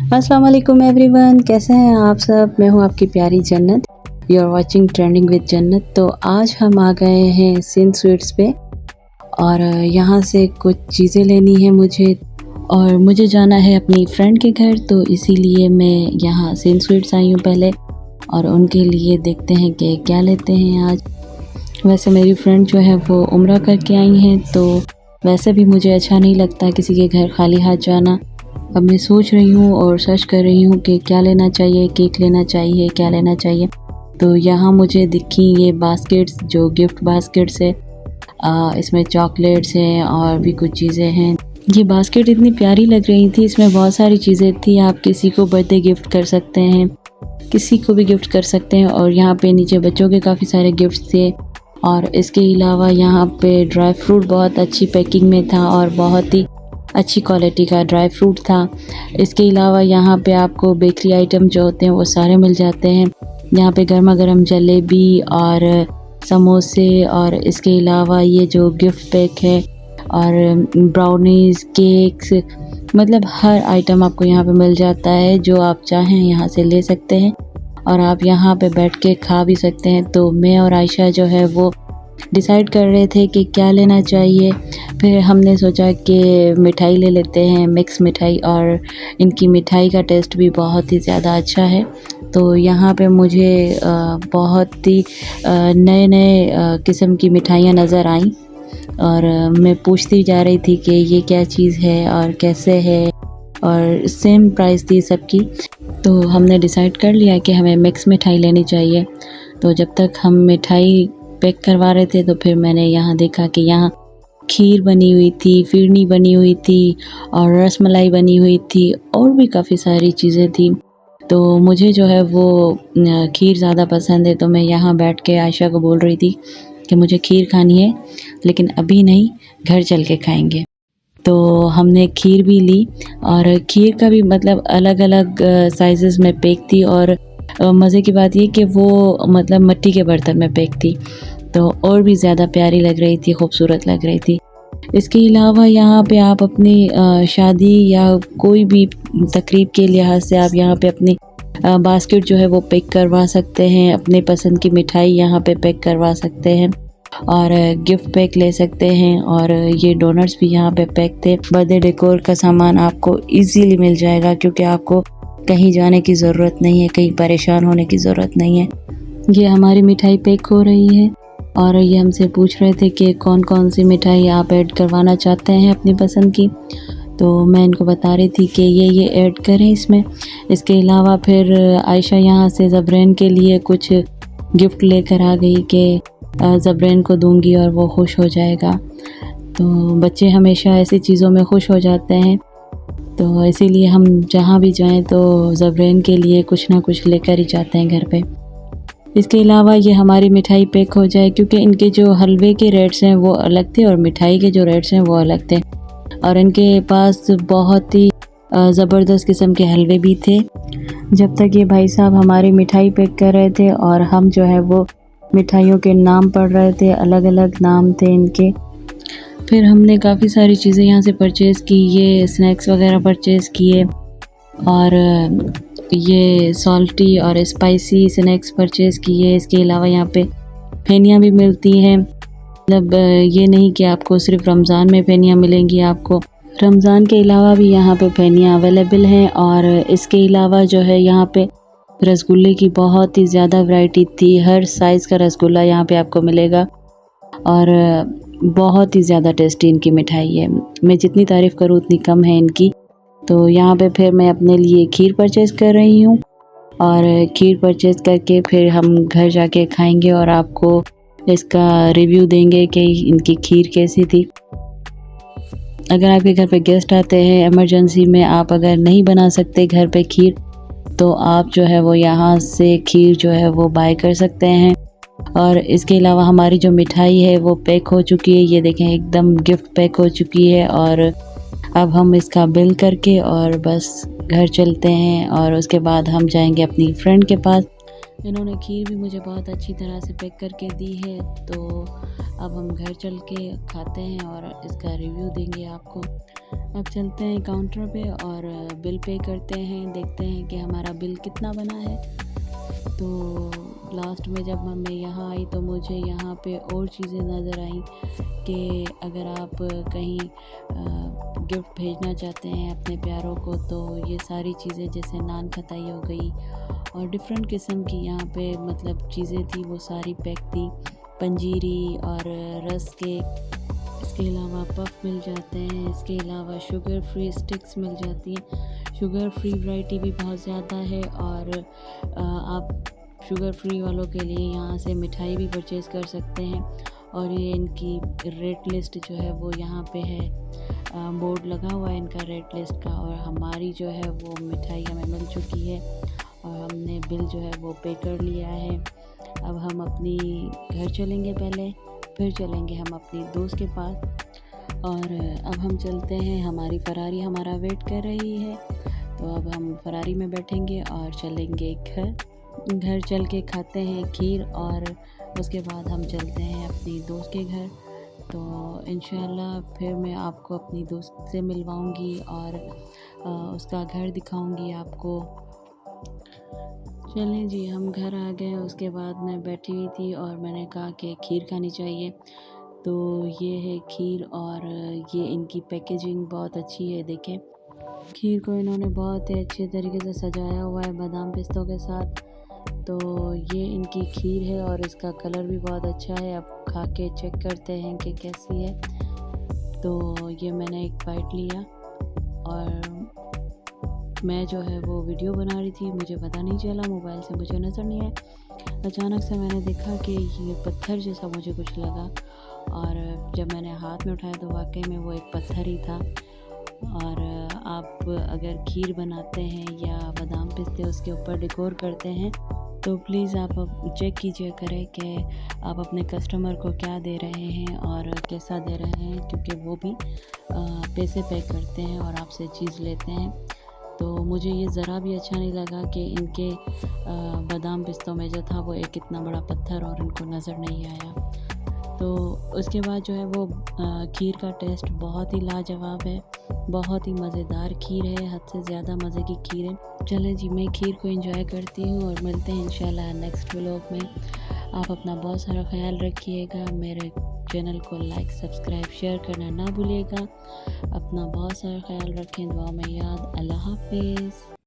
अस्सलाम वालेकुम एवरीवन, कैसे हैं आप सब। मैं हूं आपकी प्यारी Jannat. You are watching trending with Jannat. तो आज हम आ गए हैं सिंध स्वीट्स पे और यहाँ से कुछ चीज़ें लेनी है मुझे और मुझे जाना है अपनी फ्रेंड के घर, तो इसीलिए मैं यहाँ सिंध स्वीट्स आई हूँ पहले और उनके लिए देखते हैं कि क्या लेते हैं आज। वैसे मेरी फ्रेंड जो है वो उम्रा करके आई हैं, तो वैसे भी मुझे अच्छा नहीं लगता किसी के घर खाली हाथ जाना। अब मैं सोच रही हूँ और सर्च कर रही हूँ कि क्या लेना चाहिए, केक लेना चाहिए, क्या लेना चाहिए। तो यहाँ मुझे दिखी ये बास्केट्स, जो गिफ्ट बास्केट्स है। इसमें चॉकलेट्स हैं और भी कुछ चीज़ें हैं। ये बास्केट इतनी प्यारी लग रही थी, इसमें बहुत सारी चीज़ें थी। आप किसी को बर्थडे गिफ्ट कर सकते हैं, किसी को भी गिफ्ट कर सकते हैं। और यहाँ पे नीचे बच्चों के काफ़ी सारे गिफ्ट्स थे और इसके अलावा यहाँ पे ड्राई फ्रूट बहुत अच्छी पैकिंग में था और बहुत ही अच्छी क्वालिटी का ड्राई फ्रूट था। इसके अलावा यहाँ पे आपको बेकरी आइटम जो होते हैं वो सारे मिल जाते हैं। यहाँ पे गर्मा गर्म जलेबी और समोसे और इसके अलावा ये जो गिफ्ट पैक है और ब्राउनीज़, केक्स, मतलब हर आइटम आपको यहाँ पे मिल जाता है। जो आप चाहें यहाँ से ले सकते हैं और आप यहाँ पे बैठ के खा भी सकते हैं। तो मैं और आयशा जो है वो डिसाइड कर रहे थे कि क्या लेना चाहिए। फिर हमने सोचा कि मिठाई ले लेते हैं, मिक्स मिठाई, और इनकी मिठाई का टेस्ट भी बहुत ही ज़्यादा अच्छा है। तो यहाँ पे मुझे बहुत ही नए नए किस्म की मिठाइयाँ नज़र आईं और मैं पूछती जा रही थी कि ये क्या चीज़ है और कैसे है, और सेम प्राइस थी सबकी। तो हमने डिसाइड कर लिया कि हमें मिक्स मिठाई लेनी चाहिए। तो जब तक हम मिठाई पैक करवा रहे थे तो फिर मैंने यहाँ देखा कि यहाँ खीर बनी हुई थी, फिरनी बनी हुई थी और रसमलाई बनी हुई थी और भी काफ़ी सारी चीज़ें थी। तो मुझे जो है वो खीर ज़्यादा पसंद है, तो मैं यहाँ बैठ के आयशा को बोल रही थी कि मुझे खीर खानी है, लेकिन अभी नहीं, घर चल के खाएंगे। तो हमने खीर भी ली और खीर का भी मतलब अलग अलग साइज़ेस में पैक थी और मज़े की बात ये कि वो मतलब मिट्टी के बर्तन में पैक थी, तो और भी ज़्यादा प्यारी लग रही थी, खूबसूरत लग रही थी। इसके अलावा यहाँ पे आप अपनी शादी या कोई भी तकरीब के लिहाज से आप यहाँ पे अपनी बास्केट जो है वो पैक करवा सकते हैं। अपने पसंद की मिठाई यहाँ पे पैक करवा सकते हैं और गिफ्ट पैक ले सकते हैं। और ये डोनट्स भी यहाँ पे पैक थे। बर्थडे डेकोर का सामान आपको इजीली मिल जाएगा क्योंकि आपको कहीं जाने की ज़रूरत नहीं है, कहीं परेशान होने की ज़रूरत नहीं है। ये हमारी मिठाई पैक हो रही है और ये हमसे पूछ रहे थे कि कौन कौन सी मिठाई आप ऐड करवाना चाहते हैं अपनी पसंद की। तो मैं इनको बता रही थी कि ये ऐड करें इसमें। इसके अलावा फिर आयशा यहाँ से ज़बरैन के लिए कुछ गिफ्ट लेकर आ गई कि ज़बरैन को दूंगी और वो खुश हो जाएगा। तो बच्चे हमेशा ऐसी चीज़ों में खुश हो जाते हैं, तो इसीलिए हम जहाँ भी जाएं तो ज़बरैन के लिए कुछ ना कुछ लेकर ही जाते हैं घर पे। इसके अलावा ये हमारी मिठाई पैक हो जाए, क्योंकि इनके जो हलवे के रेट्स हैं वो अलग थे और मिठाई के जो रेट्स हैं वो अलग थे और इनके पास बहुत ही ज़बरदस्त किस्म के हलवे भी थे। जब तक ये भाई साहब हमारी मिठाई पैक कर रहे थे और हम जो है वो मिठाइयों के नाम पढ़ रहे थे, अलग अलग नाम थे इनके। फिर हमने काफ़ी सारी चीज़ें यहाँ से परचेज़ की, ये स्नैक्स वगैरह परचेज़ किए और ये सॉल्टी और स्पाइसी स्नैक्स परचेज़ किए। इसके अलावा यहाँ पे फेनियाँ भी मिलती हैं, मतलब ये नहीं कि आपको सिर्फ रमज़ान में फेनियाँ मिलेंगी, आपको रमज़ान के अलावा भी यहाँ पे फेनियाँ अवेलेबल हैं। और इसके अलावा जो है यहाँ पे रसगुल्ले की बहुत ही ज़्यादा वैरायटी थी, हर साइज़ का रसगुल्ला यहाँ पे आपको मिलेगा और बहुत ही ज़्यादा टेस्टी इनकी मिठाई है। मैं जितनी तारीफ़ करूँ उतनी कम है इनकी। तो यहाँ पे फिर मैं अपने लिए खीर परचेज़ कर रही हूँ और खीर परचेज़ करके फिर हम घर जाके खाएंगे और आपको इसका रिव्यू देंगे कि इनकी खीर कैसी थी। अगर आपके घर पे गेस्ट आते हैं, इमरजेंसी में आप अगर नहीं बना सकते घर पे खीर, तो आप जो है वो यहाँ से खीर जो है वो बाय कर सकते हैं। और इसके अलावा हमारी जो मिठाई है वो पैक हो चुकी है, ये देखें एकदम गिफ्ट पैक हो चुकी है। और अब हम इसका बिल करके और बस घर चलते हैं और उसके बाद हम जाएंगे अपनी फ्रेंड के पास इन्होंने खीर भी मुझे बहुत अच्छी तरह से पैक करके दी है। तो अब हम घर चल के खाते हैं और इसका रिव्यू देंगे आपको। अब चलते हैं काउंटर पे और बिल पे करते हैं, देखते हैं कि हमारा बिल कितना बना है। तो लास्ट में जब मैं यहाँ आई तो मुझे यहाँ पे और चीज़ें नज़र आईं कि अगर आप कहीं गिफ्ट भेजना चाहते हैं अपने प्यारों को तो ये सारी चीज़ें जैसे नान खटाई हो गई और डिफरेंट किस्म की यहाँ पे मतलब चीज़ें थी, वो सारी पैक थी। पंजीरी और रस केक, इसके अलावा पफ मिल जाते हैं, इसके अलावा शुगर फ्री स्टिक्स मिल जाती हैं। शुगर फ्री वैरायटी भी बहुत ज़्यादा है और आप शुगर फ्री वालों के लिए यहाँ से मिठाई भी परचेज़ कर सकते हैं। और ये इनकी रेट लिस्ट जो है वो यहाँ पे है, बोर्ड लगा हुआ है इनका रेट लिस्ट का। और हमारी जो है वो मिठाई हमें मिल चुकी है और हमने बिल जो है वो पे कर लिया है। अब हम अपनी घर चलेंगे पहले, फिर चलेंगे हम अपनी दोस्त के पास। और अब हम चलते हैं, हमारी फरारी हमारा वेट कर रही है। तो अब हम फरारी में बैठेंगे और चलेंगे घर चल के खाते हैं खीर और उसके बाद हम चलते हैं अपनी दोस्त के घर। तो इंशाल्लाह फिर मैं आपको अपनी दोस्त से मिलवाऊंगी और उसका घर दिखाऊंगी आपको। चलें जी, हम घर आ गए। उसके बाद मैं बैठी हुई थी और मैंने कहा कि खीर खानी चाहिए। तो ये है खीर और ये इनकी पैकेजिंग बहुत अच्छी है। देखें, खीर को इन्होंने बहुत ही अच्छे तरीके से सजाया हुआ है बादाम पिस्तों के साथ। तो ये इनकी खीर है और इसका कलर भी बहुत अच्छा है। अब खा के चेक करते हैं कि कैसी है। तो ये मैंने एक बाइट लिया और मैं जो है वो वीडियो बना रही थी, मुझे पता नहीं चला, मोबाइल से मुझे नज़र नहीं आया। अचानक से मैंने देखा कि ये पत्थर जैसा मुझे कुछ लगा और जब मैंने हाथ में उठाया तो वाकई में वो एक पत्थर ही था। और आप अगर खीर बनाते हैं या बादाम पिस्ते उसके ऊपर डेकोर करते हैं तो प्लीज़ आप चेक कीजिए करें कि आप अपने कस्टमर को क्या दे रहे हैं और कैसा दे रहे हैं, क्योंकि वो भी पैसे पे करते हैं और आपसे चीज़ लेते हैं। तो मुझे ये ज़रा भी अच्छा नहीं लगा कि इनके बादाम पिस्तों में जो था वो एक इतना बड़ा पत्थर और इनको नज़र नहीं आया। तो उसके बाद जो है वो खीर का टेस्ट बहुत ही लाजवाब है, बहुत ही मज़ेदार खीर है, हद से ज़्यादा मज़े की खीर है। चलें जी, मैं खीर को एंजॉय करती हूँ और मिलते हैं इंशाल्लाह नेक्स्ट व्लॉग में। आप अपना बहुत सारा ख्याल रखिएगा, मेरे चैनल को लाइक सब्सक्राइब शेयर करना ना भूलिएगा। अपना बहुत सारा ख्याल रखें, दुआ में याद। अल्लाह हाफिज़।